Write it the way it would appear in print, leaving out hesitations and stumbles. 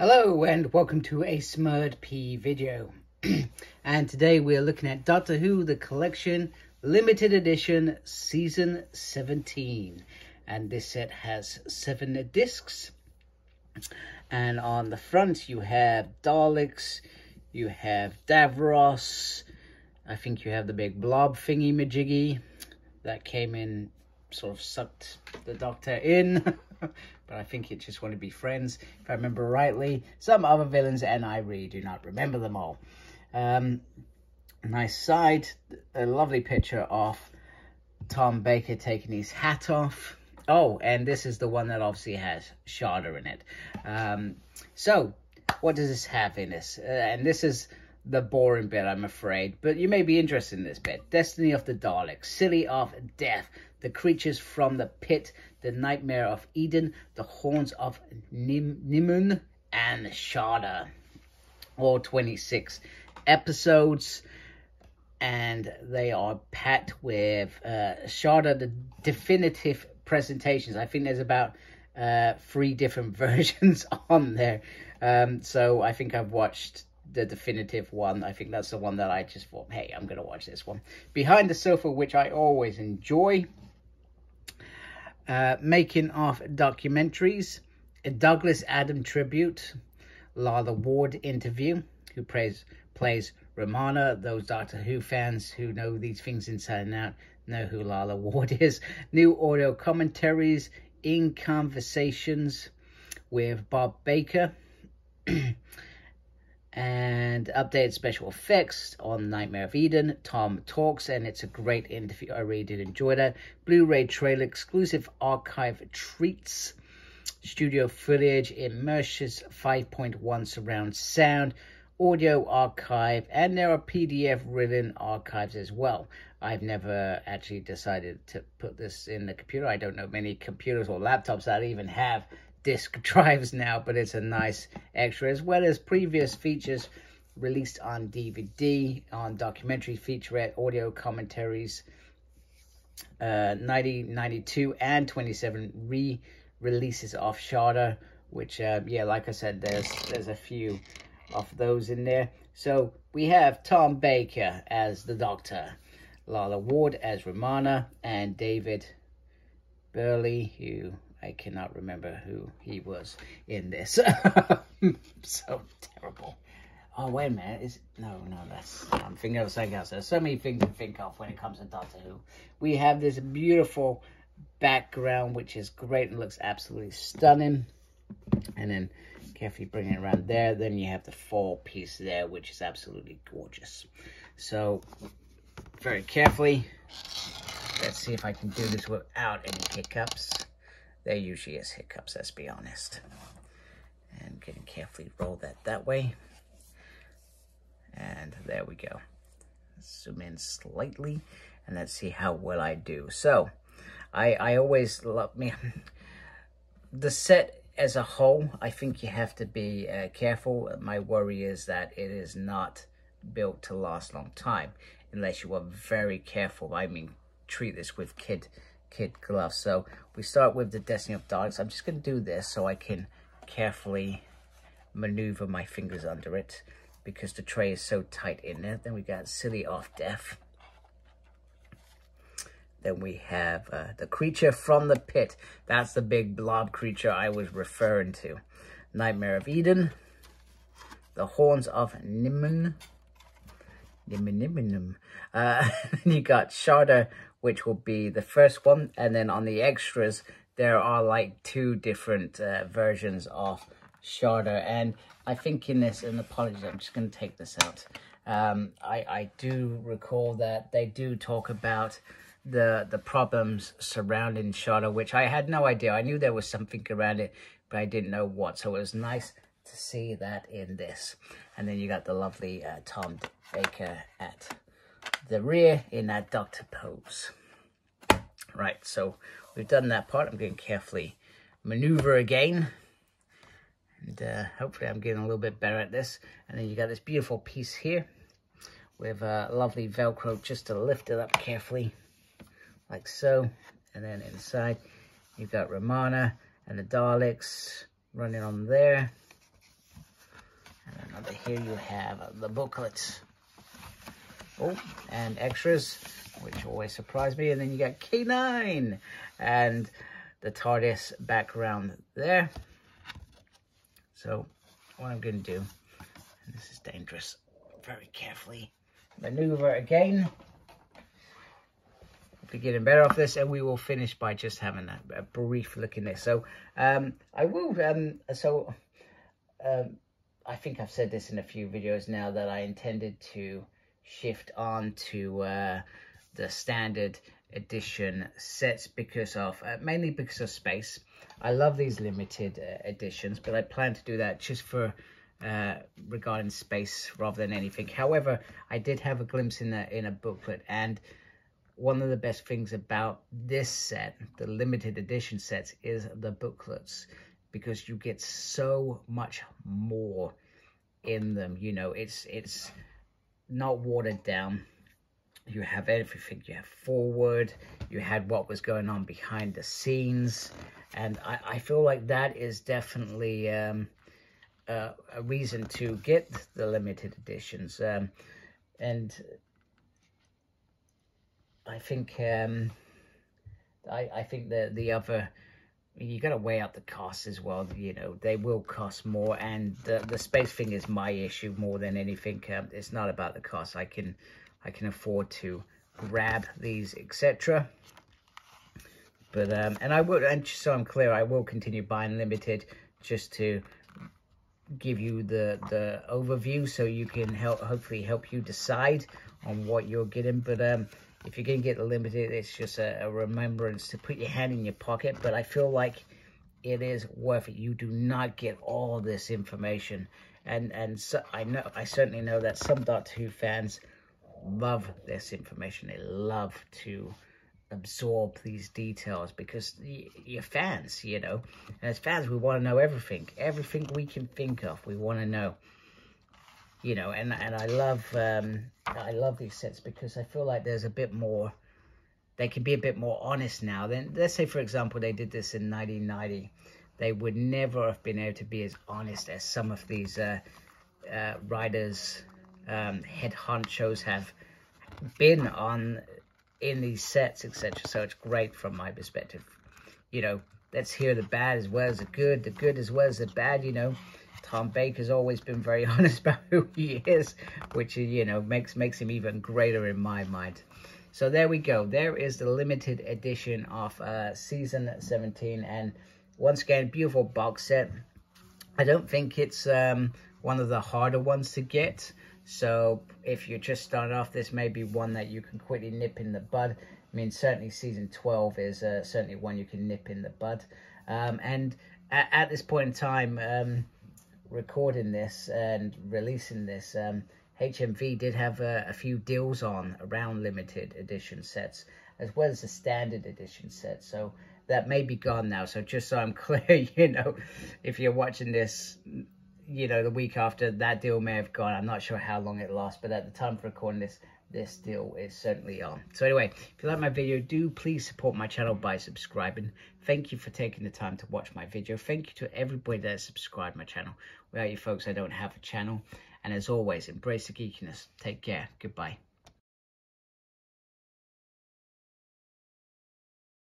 Hello and welcome to a Smurd P video. And today we're looking at Doctor Who The Collection Limited Edition Season 17. And this set has 7 discs. And on the front you have Daleks, you have Davros, I think you have the big blob thingy majiggy that came in, sort of sucked the Doctor in. But I think it just wanted to be friends, if I remember rightly. Some other villains, and I really do not remember them all. Nice side, a lovely picture of Tom Baker taking his hat off. Oh, and this is the one that obviously has Sharda in it. So, what does this have in this? And this is the boring bit, I'm afraid. But you may be interested in this bit. Destiny of the Daleks, Silly of Death, the creatures from the pit, the Nightmare of Eden, the Horns of Nimun, and Sharda. All 26 episodes. And they are packed with Sharda, the definitive presentations. I think there's about 3 different versions on there. So I think I've watched the definitive one. I think that's the one that I just thought, hey, I'm going to watch this one. Behind the Sofa, which I always enjoy. Making of documentaries, a Douglas Adam tribute, Lala Ward interview, who plays Romana. Those Doctor Who fans who know these things inside and out know who Lala Ward is. New audio commentaries, in conversations with Bob Baker, and updated special effects on Nightmare of Eden. Tom talks, and it's a great interview. I really did enjoy that. Blu-ray trailer, exclusive archive treats, studio footage, immersive 5.1 surround sound, audio archive, and there are PDF written archives as well. I've never actually decided to put this in the computer. I don't know many computers or laptops that even have disk drives now, but it's a nice extra, as well as previous features released on DVD, on documentary, featurette, audio commentaries, 92 and 27 re-releases of Sharda, which yeah, like I said, there's a few of those in there. So we have Tom Baker as the Doctor, Lala Ward as Romana, and David Burley, who I cannot remember who he was in this. So terrible. Oh, wait a minute. No, I'm thinking of something else. There's so many things to think of when it comes to Doctor Who. We have this beautiful background, which is great and looks absolutely stunning. And then carefully bring it around there. Then you have the fall piece there, which is absolutely gorgeous. So, very carefully. Let's see if I can do this without any hiccups. There usually is hiccups, let's be honest. And getting carefully roll that way. And there we go. Zoom in slightly, and let's see how well I do. So, I always love the set as a whole. I think you have to be careful. My worry is that it is not built to last a long time, unless you are very careful. I mean, treat this with kid gloves. So we start with the Destiny of Daleks. I'm just going to do this so I can carefully maneuver my fingers under it, because the tray is so tight in there. Then we got Silly of Death. Then we have the creature from the pit. That's the big blob creature I was referring to. Nightmare of Eden. The Horns of Nimun. You got Sharda, which will be the first one. And then on the extras, there are like 2 different versions of Sharda. And I think in this, and apologies, I'm just going to take this out. I do recall that they do talk about the problems surrounding Sharda, which I had no idea. I knew there was something around it, but I didn't know what. So it was nice to see that in this. And then you got the lovely Tom Baker at the rear in that Doctor pose. Right, so we've done that part. I'm going to carefully maneuver again. And hopefully I'm getting a little bit better at this. And then you got this beautiful piece here with a lovely Velcro just to lift it up carefully, like so. And then inside you've got Romana and the Daleks running on there. here you have the booklets. Oh, and extras, which always surprise me. And then you got K9 and the TARDIS background there. So what I'm going to do, and this is dangerous, very carefully maneuver again. Be getting better off this, and we will finish by just having a brief look in this. So I will I think I've said this in a few videos now, that I intended to shift on to the standard edition sets because of mainly because of space. I love these limited editions, but I plan to do that just for regarding space rather than anything. However, I did have a glimpse in a booklet, and one of the best things about this set, the limited edition sets, is the booklets, because you get so much more in them. You know, it's not watered down. You have everything. You have forward, you had what was going on behind the scenes, and I feel like that is definitely a reason to get the limited editions. And I think I think the other, you got to weigh up the costs as well. You know, they will cost more, and the space thing is my issue more than anything. It's not about the cost. I can afford to grab these, etc. But and I would, and just so I'm clear, I will continue buying limited just to give you the overview, so you can hopefully help you decide on what you're getting. But if you're going to get the limited, it's just a remembrance to put your hand in your pocket. But I feel like it is worth it. You do not get all this information. And so I certainly know that some Doctor Who fans love this information. They love to absorb these details because you're fans, you know. And as fans, we want to know everything. Everything we can think of, we want to know. You know, and I love these sets because I feel like there's a bit more, they can be a bit more honest now. Then let's say, for example, they did this in 1990. They would never have been able to be as honest as some of these writers, head honchos have been in these sets, etc. So it's great from my perspective. You know, let's hear the bad as well as the good as well as the bad, you know. Tom Baker's always been very honest about who he is, which, you know, makes him even greater in my mind. So there we go. There is the limited edition of season 17, and once again, beautiful box set. I don't think it's one of the harder ones to get. So if you're just starting off, this may be one that you can quickly nip in the bud. I mean, certainly season 12 is certainly one you can nip in the bud. And at this point in time, recording this and releasing this, HMV did have a few deals on around limited edition sets, as well as the standard edition set. So that may be gone now. So just so I'm clear, you know, if you're watching this, you know, the week after, that deal may have gone. I'm not sure how long it lasts, but at the time of recording this deal is certainly on. So anyway, if you like my video, do please support my channel by subscribing. Thank you for taking the time to watch my video. Thank you to everybody that has subscribed my channel. Without you folks, I don't have a channel. And as always, embrace the geekiness. Take care. Goodbye.